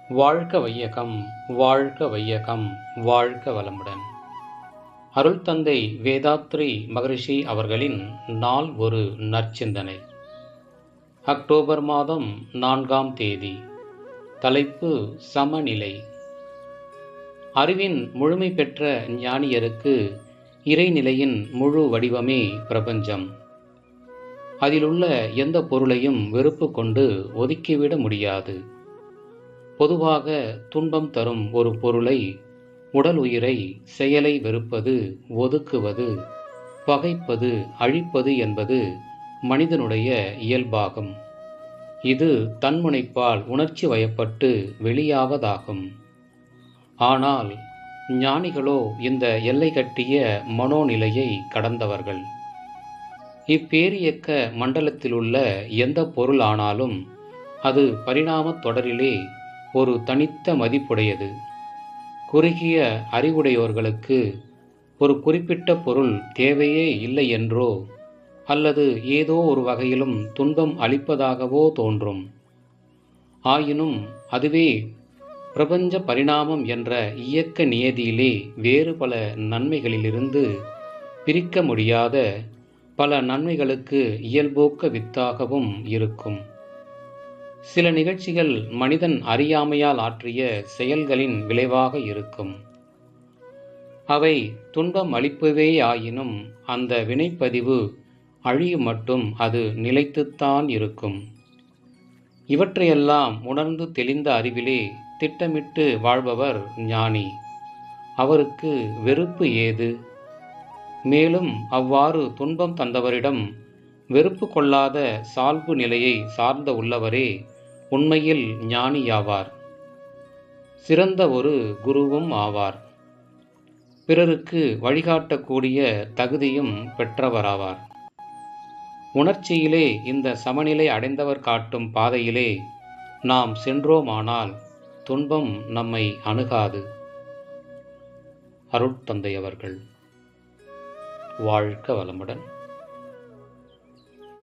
வாழ்க வையகம், வாழ்க வையகம், வாழ்க வளமுடன். அருள் தந்தை வேதாத்ரி மகரிஷி அவர்களின் நாள் ஒரு நற்சிந்தனை. அக்டோபர் மாதம் 4ஆம் தேதி. தலைப்பு சமநிலை. அறிவின் முழுமை பெற்ற ஞானியருக்கு இறைநிலையின் முழு வடிவமே பிரபஞ்சம். அதிலுள்ள எந்த பொருளையும் வெறுப்பு கொண்டு ஒதுக்கிவிட முடியாது. பொதுவாக துன்பம் தரும் ஒரு பொருளை, உடல் உயிரை, செயலை வெறுப்பது, ஒதுக்குவது, பகைப்பது, அழிப்பது என்பது மனிதனுடைய இயல்பாகும். இது தன்முனைப்பால் உணர்ச்சி வயப்பட்டு வெளியாவதாகும். ஆனால் ஞானிகளோ இந்த எல்லை கட்டிய மனோநிலையை கடந்தவர்கள். இப்பேரியக்க மண்டலத்திலுள்ள எந்த பொருள் ஆனாலும் அது பரிணாமத் தொடரிலே ஒரு தனித்த மதிப்புடையது. குறுகிய அறிவுடையோர்களுக்கு ஒரு குறிப்பிட்ட பொருள் தேவையே இல்லை என்றோ அல்லது ஏதோ ஒரு வகையிலும் துன்பம் அளிப்பதாகவோ தோன்றும். ஆயினும் அதுவே பிரபஞ்ச பரிணாமம் என்ற இயக்க நியதியிலே வேறு பல நன்மைகளிலிருந்து பிரிக்க முடியாத பல நன்மைகளுக்கு இயல்போக்க வித்தாகவும் இருக்கும். சில நிகழ்ச்சிகள் மனிதன் அறியாமையால் ஆற்றிய செயல்களின் விளைவாக இருக்கும். அவை துன்பம் அளிப்பவேயாயினும் அந்த வினைப்பதிவு அழியும் மட்டும் அது நிலைத்துத்தான் இருக்கும். இவற்றையெல்லாம் உணர்ந்து தெளிந்த அறிவிலே திட்டமிட்டு வாழ்பவர் ஞானி. அவருக்கு வெறுப்பு ஏது? மேலும் அவ்வாறு துன்பம் தந்தவரிடம் வெறுப்பு கொள்ளாத சால்பு நிலையை சார்ந்த உள்ளவரே உண்மையில் ஞானியாவார். சிறந்த ஒரு குருவும் ஆவார். பிறருக்கு வழிகாட்டக்கூடிய தகுதியும் பெற்றவராவார். உணர்ச்சியிலே இந்த சமநிலை அடைந்தவர் காட்டும் பாதையிலே நாம் சென்றோமானால் துன்பம் நம்மை அணுகாது. அருட்தந்தை அவர்கள். வாழ்க வளமுடன்.